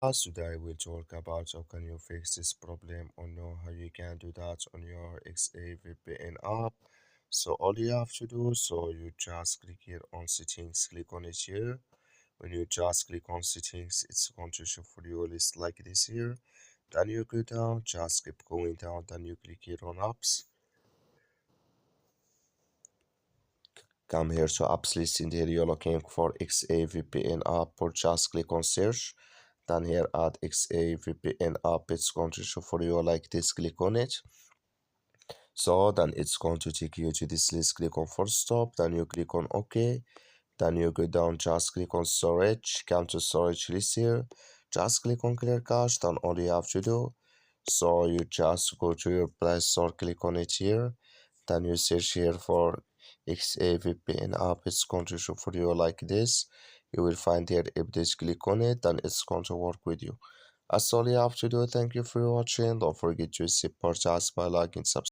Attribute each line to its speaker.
Speaker 1: Today we'll talk about how can you fix this problem or know how you can do that on your XAVPN app. So all you have to do, so you just click here on settings, click on it here. When you just click on settings, it's going to show for you a list like this here. Then you go down, just keep going down, then you click here on apps. Come here to apps list. In here you're looking for XAVPN app or just click on search. Then here add XAVPN app, it's going to show for you like this, click on it. So then it's going to take you to this list, click on force stop, then you click on OK. Then you go down, just click on storage, come to storage list here, just click on clear cache, then all you have to do, so you just go to your Play Store, click on it here, then you search here for XAVPN app, it's going to show for you like this. You will find here update, click on it, then it's going to work with you. That's all you have to do. Thank you for watching. Don't forget to support us by liking, subscribe.